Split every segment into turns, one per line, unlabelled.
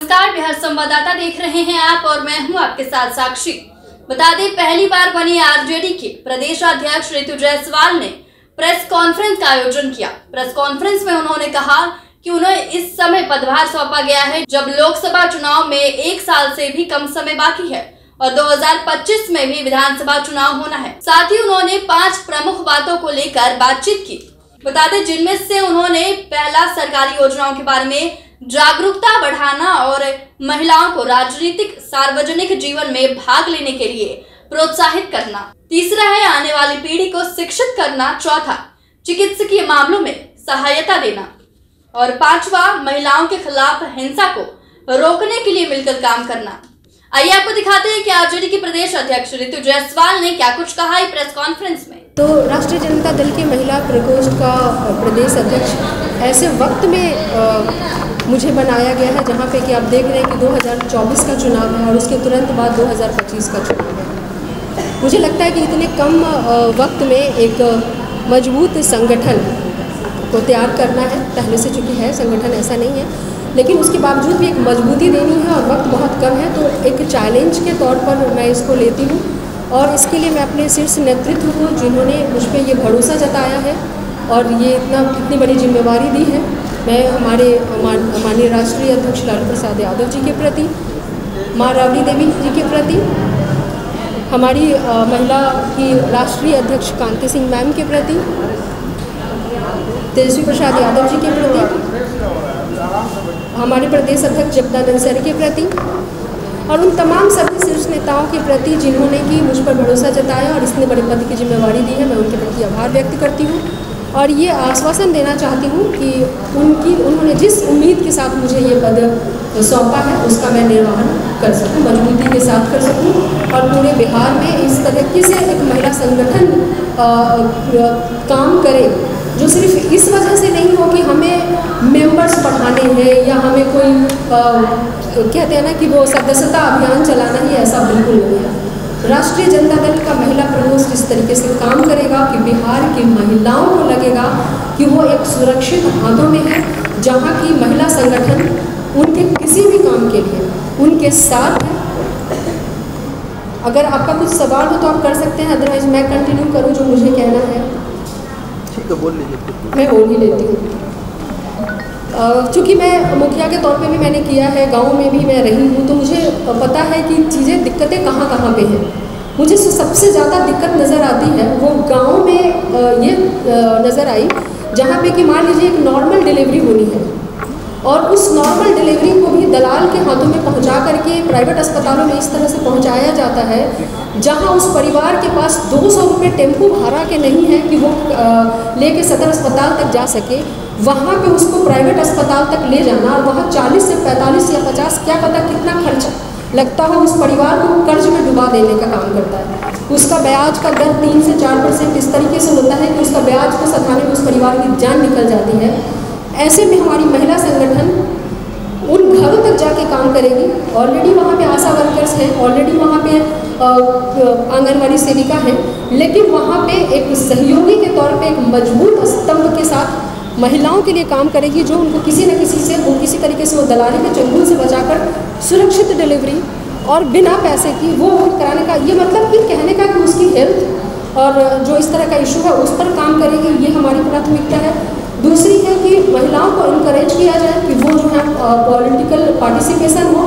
नमस्कार, बिहार संवाददाता देख रहे हैं आप और मैं हूं आपके साथ साक्षी। बता दें, पहली बार बनी आरजेडी के प्रदेश अध्यक्ष ऋतु जायसवाल ने प्रेस कॉन्फ्रेंस का आयोजन किया। प्रेस कॉन्फ्रेंस में उन्होंने कहा कि उन्हें इस समय पदभार सौंपा गया है जब लोकसभा चुनाव में 1 साल से भी कम समय बाकी है और 2025 में भी विधानसभा चुनाव होना है। साथ ही उन्होंने 5 प्रमुख बातों को लेकर बातचीत की। बता दें, जिनमें से उन्होंने पहला सरकारी योजनाओं के बारे में जागरूकता बढ़ाना और महिलाओं को राजनीतिक सार्वजनिक जीवन में भाग लेने के लिए प्रोत्साहित करना। तीसरा है आने वाली पीढ़ी को शिक्षित करना। चौथा, चिकित्सकीय मामलों में सहायता देना और 5वां, महिलाओं के खिलाफ हिंसा को रोकने के लिए मिलकर काम करना। आइए आपको दिखाते हैं कि आरजेडी के प्रदेश अध्यक्ष ऋतु जायसवाल ने क्या कुछ कहा है प्रेस कॉन्फ्रेंस में।
तो राष्ट्रीय जनता दल के महिला प्रकोष्ठ का प्रदेश अध्यक्ष ऐसे वक्त में मुझे बनाया गया है जहां पे कि आप देख रहे हैं कि 2024 का चुनाव है और उसके तुरंत बाद 2025 का चुनाव है। मुझे लगता है कि इतने कम वक्त में एक मजबूत संगठन को तैयार करना है। पहले से चूँकि है संगठन, ऐसा नहीं है, लेकिन उसके बावजूद भी एक मजबूती देनी है और वक्त बहुत कम है, तो एक चैलेंज के तौर पर मैं इसको लेती हूँ और इसके लिए मैं अपने शीर्ष नेतृत्व को, जिन्होंने मुझ पर ये भरोसा जताया है और ये इतनी बड़ी जिम्मेवारी दी है, मैं हमारे माननीय राष्ट्रीय अध्यक्ष लालू प्रसाद यादव जी के प्रति, माँ राबड़ी देवी जी के प्रति, हमारी महिला की राष्ट्रीय अध्यक्ष कांति सिंह मैम के प्रति, तेजस्वी प्रसाद यादव जी के प्रति, हमारे प्रदेश अध्यक्ष जगदानंद सर के प्रति और उन तमाम सभी शीर्ष नेताओं के प्रति जिन्होंने कि मुझ पर भरोसा जताया और इतने बड़े पद की जिम्मेवारी दी है, मैं उनके प्रति आभार व्यक्त करती हूँ और ये आश्वासन देना चाहती हूँ कि उन्होंने जिस उम्मीद के साथ मुझे ये पद सौंपा है उसका मैं निर्वहन कर सकूँ, मजबूती के साथ कर सकूँ और पूरे बिहार में इस तरीके से एक महिला संगठन काम करे जो सिर्फ इस वजह से नहीं हो कि हमें मेंबर्स बढ़ाने हैं या हमें कोई कहते हैं ना कि वो सदस्यता अभियान चलाना ही, ऐसा बिल्कुल नहीं है। राष्ट्रीय जनता दल का महिला प्रकोष्ठ इस तरीके से काम करेगा कि बिहार की महिलाओं को लगेगा कि वो एक सुरक्षित हाथों में है, जहाँ की महिला संगठन उनके किसी भी काम के लिए उनके साथ है। अगर आपका कुछ सवाल हो तो आप कर सकते हैं, अदरवाइज मैं कंटिन्यू करूँ जो मुझे कहना है।
ठीक है, बोल लीजिए।
मैं बोल ही लेती हूँ। चूँकि मैं मुखिया के तौर पे भी मैंने किया है, गांव में भी मैं रही हूँ, तो मुझे पता है कि चीज़ें दिक्कतें कहाँ कहाँ पे हैं। मुझे सबसे ज़्यादा दिक्कत नज़र आती है वो गांव में ये नज़र आई जहाँ पे कि मान लीजिए एक नॉर्मल डिलीवरी होनी है और उस नॉर्मल डिलीवरी को भी दलाल के हाथों में पहुँचा करके प्राइवेट अस्पतालों में इस तरह से पहुँचाया जाता है जहाँ उस परिवार के पास 200 रुपये टेम्पो भाड़ा के नहीं है कि वो लेके सदर अस्पताल तक जा सके। वहाँ पे उसको प्राइवेट अस्पताल तक ले जाना और वहाँ 40 से 45 या 50 क्या पता कितना खर्च लगता हो, उस परिवार को कर्ज में डुबा देने का काम करता है। उसका ब्याज का दर 3 से 4% इस तरीके से होता है कि उसका ब्याज को सधाने में उस परिवार की जान निकल जाती है। ऐसे में हमारी महिला संगठन उन घरों तक जाके काम करेगी। ऑलरेडी वहाँ पे आशा वर्कर्स हैं, ऑलरेडी वहाँ पे आंगनवाड़ी सेविका हैं, लेकिन वहाँ पे एक सहयोगी के तौर पे एक मजबूत स्तंभ के साथ महिलाओं के लिए काम करेगी जो उनको किसी न किसी से वो किसी तरीके से वो दलाली के चंगुल से बचाकर सुरक्षित डिलीवरी और बिना पैसे की वो कराने का, ये मतलब कि कहने का कि उसकी हेल्थ और जो इस तरह का इशू है उस पर काम करेगी, ये हमारी प्राथमिकता है। दूसरी है कि महिलाओं को इनकरेज किया जाए कि वो जो है पॉलिटिकल पार्टिसिपेशन हो।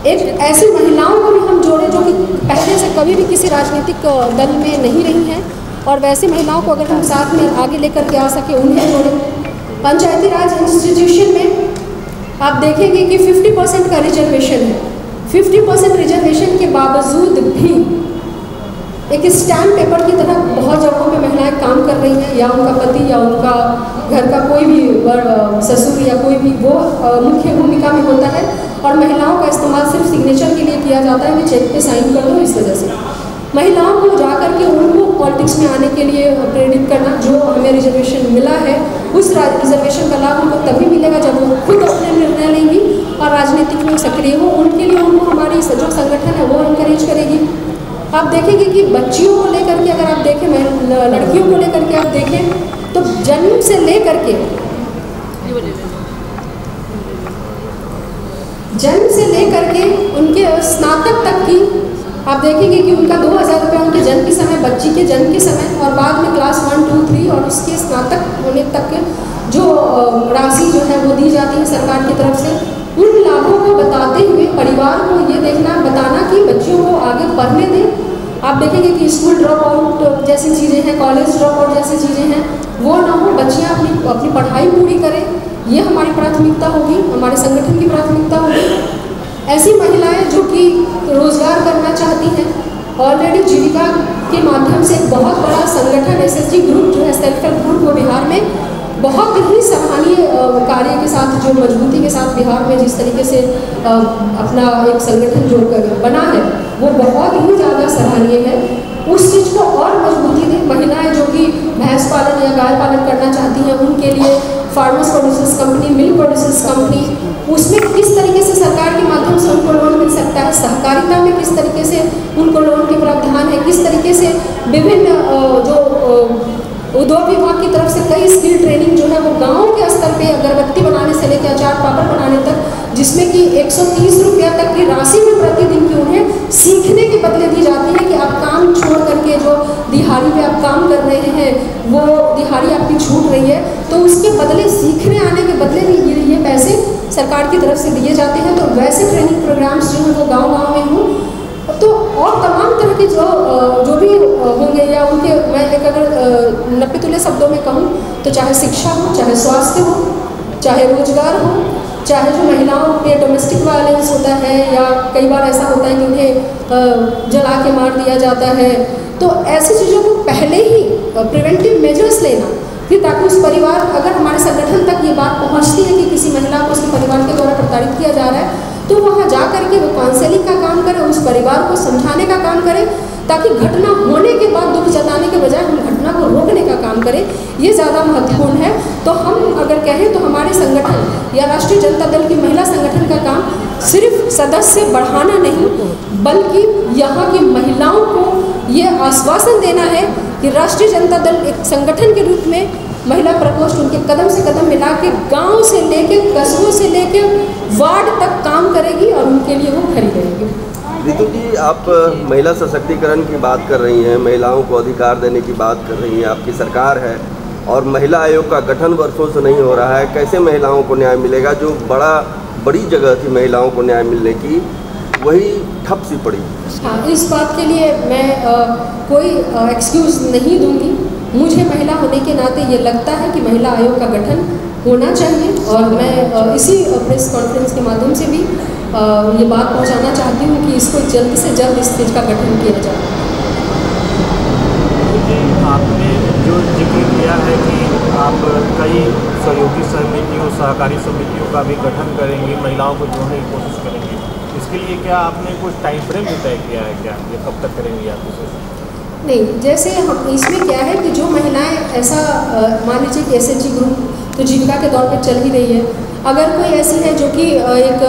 एक ऐसी महिलाओं को भी हम जोड़ें जो कि पहले से कभी भी किसी राजनीतिक दल में नहीं रही हैं और वैसी महिलाओं को अगर हम साथ में आगे लेकर के आ सके उन्हें जोड़ें। पंचायती राज इंस्टीट्यूशन में आप देखेंगे कि 50% का रिजर्वेशन है। 50% रिजर्वेशन के बावजूद भी एक स्टैम्प पेपर की तरह बहुत जगहों पे महिलाएं काम कर रही हैं, या उनका पति या उनका घर का कोई भी ससुर या कोई भी वो मुख्य भूमिका में होता है और महिलाओं का इस्तेमाल सिर्फ सिग्नेचर के लिए किया जाता है कि चेक पे साइन कर दो। इस वजह से महिलाओं को जा करके उनको पॉलिटिक्स में आने के लिए प्रेरित करना, जो हमें रिजर्वेशन मिला है उस रिजर्वेशन का लाभ उनको तभी मिलेगा जब वो खुद अपने निर्णय लेंगी और राजनीतिक में सक्रिय हो। उनके लिए उनको हमारी जो संगठन है वो इनकरेज करेगी। आप देखेंगे कि बच्चियों को लेकर के अगर आप देखें, लड़कियों को लेकर के आप देखें तो जन्म से लेकर के जन्म से लेकर के उनके स्नातक तक की आप देखेंगे कि उनका 2000 रुपये उनके जन्म के समय, बच्ची के जन्म के समय, और बाद में क्लास 1, 2, 3 और उसके स्नातक होने तक के जो राशि जो है वो दी जाती है सरकार की तरफ से। उन लाभों को बताते हुए परिवार को ये बताना कि बच्चियों को आगे पढ़ने दें। आप देखेंगे कि स्कूल ड्रॉप आउट जैसी चीज़ें हैं, कॉलेज ड्रॉप आउट जैसी चीज़ें हैं, वो ना हो, बच्चियाँ अपनी पढ़ाई पूरी करें। ये हमारी प्राथमिकता होगी, हमारे संगठन की प्राथमिकता होगी। ऐसी महिलाएं जो कि रोजगार करना चाहती हैं, ऑलरेडी जीविका के माध्यम से एक बहुत बड़ा संगठन SHG ग्रुप जो है, सेल्फ हेल्प ग्रुप, वो बिहार में बहुत ही सराहनीय कार्य के साथ, जो मजबूती के साथ बिहार में जिस तरीके से अपना एक संगठन जो बना है वो बहुत ही ज़्यादा सराहनीय है। उस चीज़ को और मजबूती दें। महिलाएं जो कि भैंस पालन या गाय पालन करना चाहती हैं, उनके लिए farmers producers company, milk producers company, उसमें किस तरीके से सरकार के माध्यम से उनको लोन मिल सकता है, सहकारिता में किस तरीके से उनको लोन के प्रावधान है, किस तरीके से विभिन्न जो उद्योग विभाग की तरफ से कई स्किल ट्रेनिंग जो है वो गाँव के स्तर पे अगरबत्ती बनाने से लेकर अचार पापड़ बनाने तक, जिसमें कि 130 रुपया तक की राशि में प्रतिदिन की उन्हें सीखने के बदले दी जाती है कि आप काम छोड़ करके जो दिहाड़ी पे आप काम कर रहे हैं वो दिहाड़ी आपकी छूट रही है, तो उसके बदले सीखने आने के बदले भी ये पैसे सरकार की तरफ से दिए जाते हैं। तो वैसे ट्रेनिंग प्रोग्राम्स जो हैं वो गाँव में हों, तो और तमाम तरह के जो भी होंगे, या उनके मैं एक अगर 90 तुल्य शब्दों में कहूँ तो चाहे शिक्षा हो, चाहे स्वास्थ्य हो, चाहे रोजगार हो, चाहे जो महिलाओं पे डोमेस्टिक वायलेंस होता है, या कई बार ऐसा होता है कि उन्हें जला के मार दिया जाता है, तो ऐसी चीज़ों को पहले ही प्रिवेंटिव मेजर्स लेना, फिर ताकि उस परिवार, अगर हमारे संगठन तक ये बात पहुंचती है कि किसी महिला को उसके परिवार के द्वारा प्रताड़ित किया जा रहा है, तो वहाँ जा करके वो काउंसलिंग का काम करें, उस परिवार को समझाने का काम करें, ताकि घटना होने के बाद दुख जताने के बजाय हम घटना को रोकने का काम करें। ये ज़्यादा महत्वपूर्ण है। तो हम अगर कहें तो हमारे संगठन या राष्ट्रीय जनता दल की महिला संगठन का काम सिर्फ सदस्य बढ़ाना नहीं, बल्कि यहाँ की महिलाओं को ये आश्वासन देना है कि राष्ट्रीय जनता दल एक संगठन के रूप में महिला प्रकोष्ठ उनके कदम से कदम मिला के गाँव से लेके कस्बों से लेके वार्ड तक काम करेगी और उनके लिए वो खड़ी रहेगी।
रितु जी, आप महिला सशक्तिकरण की बात कर रही हैं, महिलाओं को अधिकार देने की बात कर रही हैं, आपकी सरकार है और महिला आयोग का गठन वर्षों से नहीं हो रहा है। कैसे महिलाओं को न्याय मिलेगा? जो बड़ी जगह थी महिलाओं को न्याय मिलने की, वही ठप सी पड़ी।
हाँ, इस बात के लिए मैं कोई एक्सक्यूज़ नहीं दूंगी। मुझे महिला होने के नाते ये लगता है कि महिला आयोग का गठन होना चाहिए, और मैं इसी प्रेस कॉन्फ्रेंस के माध्यम से भी ये बात पहुंचाना चाहती हूँ कि इसको जल्द से जल्द इस चीज़ का गठन किया जाए।
आपने जो जिक्र किया है कि आप कई सहयोगी समितियों, सहकारी समितियों का भी गठन करेंगी, महिलाओं को जोड़ने की कोशिश करेंगी, इसके लिए क्या आपने कुछ टाइम फ्रेम भी तय किया है क्या? ये कब तक करेंगी आप इसे?
नहीं, जैसे हम इसमें क्या है कि जो महिलाएं ऐसा मान लीजिए कि SHG ग्रुप तो जीविका के दौर पर चल ही रही है, अगर कोई ऐसी है जो कि एक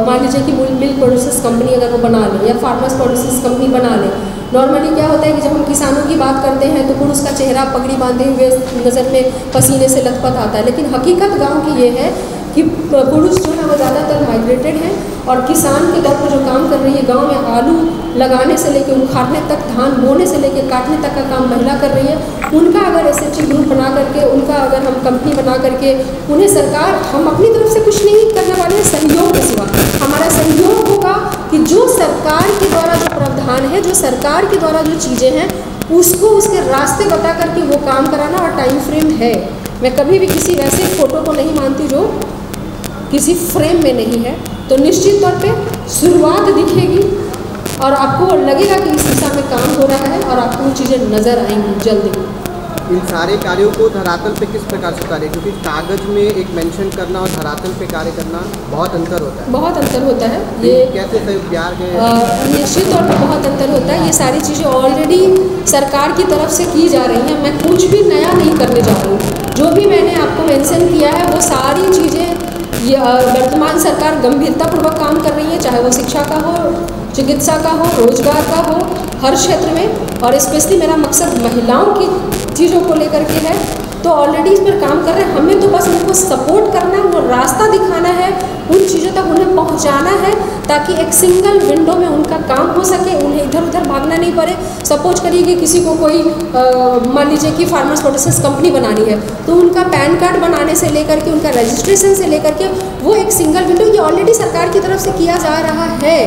मान लीजिए कि मिल्क प्रोड्यूसर्स कंपनी अगर वो बना ले, या फार्मर्स प्रोड्यूसर्स कंपनी बना ले। नॉर्मली क्या होता है कि जब हम किसानों की बात करते हैं तो पुरुष का चेहरा पगड़ी बांधे हुए नज़र में पसीने से लथपथ आता है, लेकिन हकीकत गाँव की ये है कि पुरुष जो है वो ज़्यादातर माइग्रेटेड हैं, और किसान के तौर पर जो काम कर रही है गांव में, आलू लगाने से लेकर उखाड़ने तक, धान बोने से लेकर काटने तक का काम महिला कर रही है। उनका अगर SHG ग्रुप बना करके, उनका अगर हम कंपनी बना करके उन्हें सरकार, हम अपनी तरफ से कुछ नहीं करने वाले हैं सहयोग के सिवा, हमारा सहयोग होगा कि जो सरकार के द्वारा जो प्रावधान है, जो सरकार के द्वारा जो चीज़ें हैं, उसको उसके रास्ते बता करके वो काम कराना, और टाइम फ्रेम है। मैं कभी भी किसी वैसे फ़ोटो को नहीं मानती जो किसी फ्रेम में नहीं है। तो निश्चित तौर पे शुरुआत दिखेगी और आपको लगेगा कि इस दिशा में काम हो रहा है, और आपको वो चीज़ें नज़र आएंगी जल्दी।
इन सारे कार्यों को धरातल पे किस प्रकार से उतारें, क्योंकि कागज में एक मेंशन करना और धरातल पे कार्य करना बहुत अंतर होता है।
बहुत अंतर होता है। ये
कैसे सहयोग बिहार के
निश्चित तौर पर बहुत अंतर होता है। ये सारी चीज़ें ऑलरेडी सरकार की तरफ से की जा रही हैं, मैं कुछ भी नया नहीं करने जा रही हूँ। जो भी मैंने आपको मेंशन किया है वो सारी चीज़ें ये वर्तमान सरकार गंभीरतापूर्वक काम कर रही है, चाहे वो शिक्षा का हो, चिकित्सा का हो, रोजगार का हो, हर क्षेत्र में। और स्पेशली मेरा मकसद महिलाओं की चीज़ों को लेकर के है, तो ऑलरेडी इस पर काम कर रहे हैं। हमें तो बस उनको सपोर्ट करना है, वो रास्ता दिखाना है, उन चीज़ों तक उन्हें पहुंचाना है ताकि एक सिंगल विंडो में उनका काम हो सके, उन्हें इधर उधर भागना नहीं पड़े। सपोज करिए कि किसी को कोई मान लीजिए कि फार्मर्स प्रोड्यूसर्स कंपनी बनानी है, तो उनका पैन कार्ड बनाने से लेकर के उनका रजिस्ट्रेशन से लेकर के वो एक सिंगल विंडो, ये ऑलरेडी सरकार की तरफ से किया जा रहा है,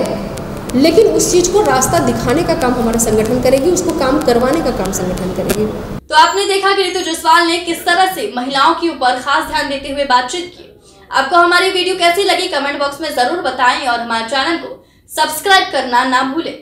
लेकिन उस चीज़ को रास्ता दिखाने का काम हमारा संगठन करेगी, उसको काम करवाने का काम संगठन करेगी।
तो आपने देखा कि ऋतु जायसवाल ने किस तरह से महिलाओं के ऊपर खास ध्यान देते हुए बातचीत की। आपको हमारी वीडियो कैसी लगी कमेंट बॉक्स में जरूर बताएं और हमारे चैनल को सब्सक्राइब करना ना भूलें।